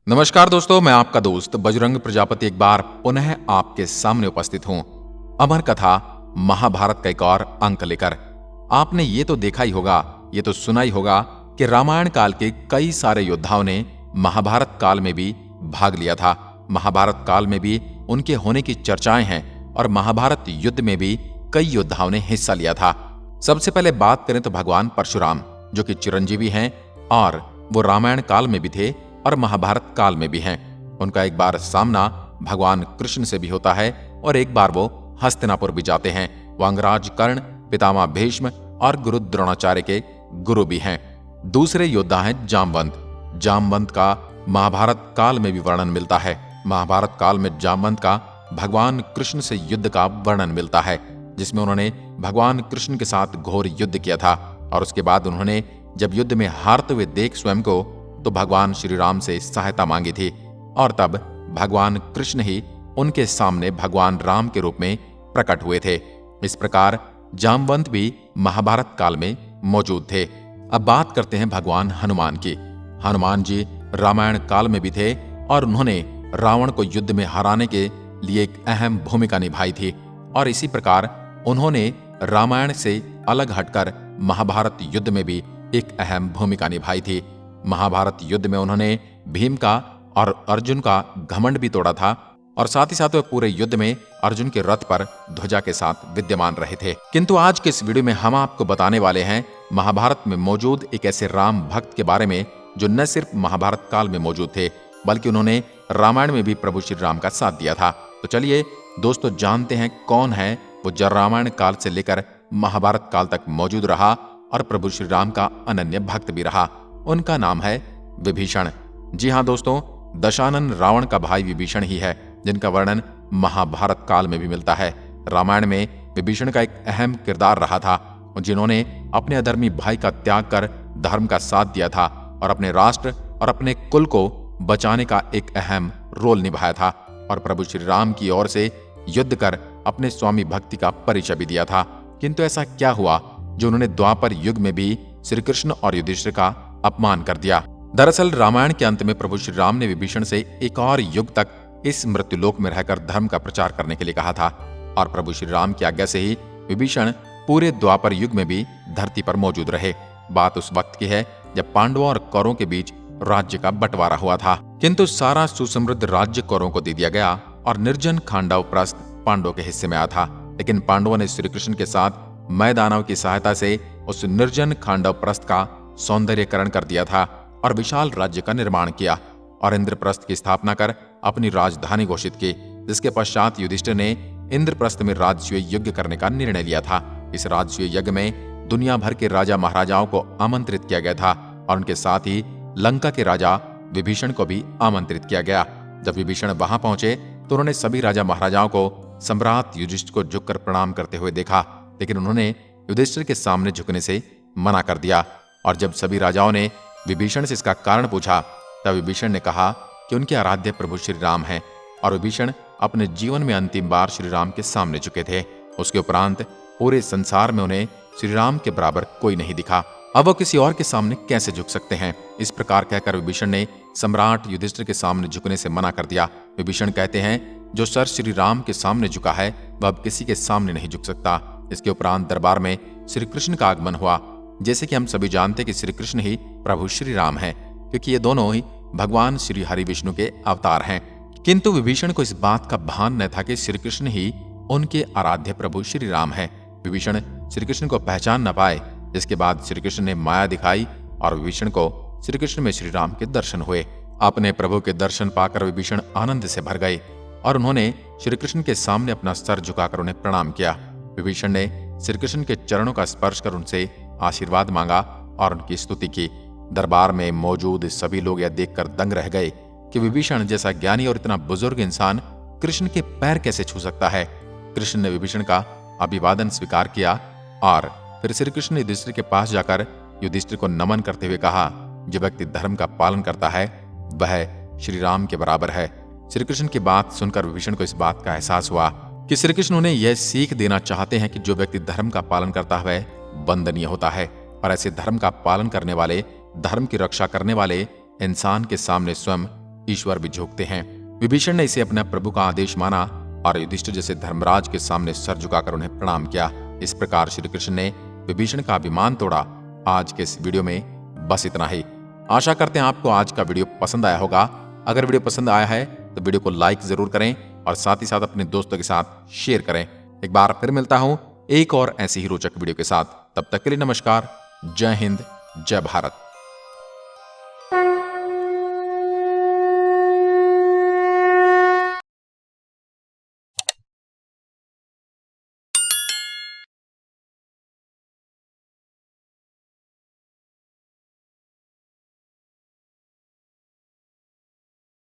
नमस्कार दोस्तों, मैं आपका दोस्त बजरंग प्रजापति एक बार पुनः आपके सामने उपस्थित हूं अमर कथा महाभारत का एक और अंक लेकर। आपने ये तो देखा ही होगा, ये तो सुना ही होगा कि रामायण काल के कई सारे योद्धाओं ने महाभारत काल में भी भाग लिया था। महाभारत काल में भी उनके होने की चर्चाएं हैं और महाभारत युद्ध में भी कई योद्धाओं ने हिस्सा लिया था। सबसे पहले बात करें तो भगवान परशुराम, जो कि चिरंजीवी हैं और वो रामायण काल में भी थे और महाभारत काल में भी हैं। उनका एक बार सामना भगवान कृष्ण से भी होता है और एक बार वो हस्तिनापुर भी जाते हैं। वो अंगराज कर्ण, पितामह भीष्म और गुरु द्रोणाचार्य के गुरु भी हैं। दूसरे योद्धा हैं जामवंत। जामवंत का महाभारत काल में भी वर्णन मिलता है। महाभारत काल में जामवंत का भगवान कृष्ण से युद्ध का वर्णन मिलता है, जिसमें उन्होंने भगवान कृष्ण के साथ घोर युद्ध किया था और उसके बाद उन्होंने जब युद्ध में हारते हुए देख स्वयं को तो भगवान श्री राम से सहायता मांगी थी और तब भगवान कृष्ण ही उनके सामने भगवान राम के रूप में प्रकट हुए थे। इस प्रकार जामवंत भी महाभारत काल में मौजूद थे। अब बात करते हैं भगवान हनुमान की। हनुमान जी रामायण काल में भी थे और उन्होंने रावण को युद्ध में हराने के लिए एक अहम भूमिका निभाई थी और इसी प्रकार उन्होंने रामायण से अलग हटकर महाभारत युद्ध में भी एक अहम भूमिका निभाई थी। महाभारत युद्ध में उन्होंने भीम का और अर्जुन का घमंड भी तोड़ा था और साथ ही साथ वे पूरे युद्ध में अर्जुन के रथ पर ध्वजा के साथ विद्यमान रहे थे। किंतु आज के इस वीडियो में हम आपको बताने वाले हैं महाभारत में मौजूद एक ऐसे राम भक्त के बारे में जो न सिर्फ महाभारत काल में मौजूद थे बल्कि उन्होंने रामायण में भी प्रभु श्री राम का साथ दिया था। तो चलिए दोस्तों जानते हैं कौन है वो जो रामायण काल से लेकर महाभारत काल तक मौजूद रहा और प्रभु श्री राम का अनन्य भक्त भी रहा। उनका नाम है विभीषण। जी हाँ दोस्तों, दशानन रावण का भाई विभीषण ही है जिनका वर्णन महाभारत काल में भी मिलता है। रामायण में विभीषण का एक अहम किरदार रहा था, जिन्होंने अपने अधर्मी भाई का त्याग कर धर्म का साथ दिया था और अपने राष्ट्र और अपने कुल को बचाने का एक अहम रोल निभाया था और प्रभु श्री राम की ओर से युद्ध कर अपने स्वामी भक्ति का परिचय भी दिया था। किंतु ऐसा क्या हुआ जो उन्होंने द्वापर युग में भी श्री कृष्ण और युधिष्ठिर का अपमान कर दिया। दरअसल रामायण के अंत में प्रभु श्री राम ने विभीषण से एक और युग तक इस मृत्युलोक में रहकर धर्म का प्रचार करने के लिए कहा था और प्रभु श्री राम की आज्ञा से ही विभीषण पूरे द्वापर युग में भी धरती पर मौजूद रहे। बात उस वक्त की है जब पांडवों और कौरवों के बीच राज्य का बंटवारा हुआ था, किंतु सारा सुसमृद्ध राज्य कौरवों को दे दिया गया और निर्जन खांडव प्रस्थ पांडवों के हिस्से में आया था। लेकिन पांडवों ने श्री कृष्ण के साथ मय दानव की सहायता से उस निर्जन खांडव प्रस्थ का सौंदर्यकरण कर दिया था और विशाल राज्य का निर्माण किया और इंद्रप्रस्थ की स्थापना कर अपनी राजधानी घोषित की, जिसके पश्चात युधिष्ठिर ने इंद्रप्रस्थ में राजसूय यज्ञ करने का निर्णय लिया था। इस राजसूय यज्ञ में दुनिया भर के राजा महाराजाओं को आमंत्रित किया गया था और उनके साथ ही लंका के राजा विभीषण को भी आमंत्रित किया गया। जब विभीषण वहां पहुंचे तो उन्होंने सभी राजा महाराजाओं को सम्राट युधिष्ठिर को झुककर प्रणाम करते हुए देखा, लेकिन उन्होंने युधिष्ठिर के सामने झुकने से मना कर दिया। और जब सभी राजाओं ने विभीषण से इसका कारण पूछा तब विभीषण ने कहा कि उनके आराध्य प्रभु श्री राम हैं और विभीषण अपने जीवन में अंतिम बार श्री राम के सामने झुके थे। उसके उपरांत पूरे संसार में उन्हें श्री राम के बराबर कोई नहीं दिखा। अब वो किसी और के सामने कैसे झुक सकते हैं? इस प्रकार कहकर विभीषण ने सम्राट युधिष्ठिर के सामने झुकने से मना कर दिया। विभीषण कहते हैं जो सर श्री राम के सामने झुका है वह अब किसी के सामने नहीं झुक सकता। इसके उपरांत दरबार में श्री कृष्ण का आगमन हुआ। जैसे कि हम सभी जानते कि श्री कृष्ण ही प्रभु श्री राम हैं, क्योंकि ये दोनों ही भगवान श्री हरि विष्णु के अवतार हैं। किंतु विभीषण को इस बात का भान न था कि श्री कृष्ण ही उनके आराध्य प्रभु श्री राम हैं। विभीषण श्री कृष्ण को पहचान न पाए। इसके बाद श्री कृष्ण ने माया दिखाई और विभीषण को श्री कृष्ण में श्री राम के दर्शन हुए। अपने प्रभु के दर्शन पाकर विभीषण आनंद से भर गए और उन्होंने श्री कृष्ण के सामने अपना सर झुकाकर उन्हें प्रणाम किया। विभीषण ने श्री कृष्ण के चरणों का स्पर्श कर उनसे आशीर्वाद मांगा और उनकी स्तुति की। दरबार में मौजूद सभी लोग यह देखकर दंग रह गए कि विभीषण जैसा ज्ञानी और इतना बुजुर्ग इंसान कृष्ण के पैर कैसे छू सकता है। कृष्ण ने विभीषण का अभिवादन स्वीकार किया और फिर श्री कृष्ण ने युधिष्ठिर के पास जाकर युधिष्ठिर को नमन करते हुए कहा, जो व्यक्ति धर्म का पालन करता है वह श्री राम के बराबर है। श्री कृष्ण की बात सुनकर विभीषण को इस बात का एहसास हुआ कि श्री कृष्ण उन्हें यह सीख देना चाहते हैं कि जो व्यक्ति धर्म का पालन करता है वह वंदनीय होता है और ऐसे धर्म का पालन करने वाले, धर्म की रक्षा करने वाले इंसान के सामने स्वयं ईश्वर भी झोंकते हैं। विभीषण ने इसे अपने प्रभु का आदेश माना और युधिष्ठिर जैसे धर्मराज के सामने सर झुकाकर उन्हें प्रणाम किया। इस प्रकार श्री कृष्ण ने विभीषण का अभिमान तोड़ा। आज के इस वीडियो में बस इतना ही। आशा करते हैं आपको आज का वीडियो पसंद आया होगा। अगर वीडियो पसंद आया है तो वीडियो को लाइक जरूर करें और साथ ही साथ अपने दोस्तों के साथ शेयर करें। एक बार फिर मिलता हूं एक और ऐसी ही रोचक वीडियो के साथ। तब तक के लिए नमस्कार। जय हिंद, जय भारत।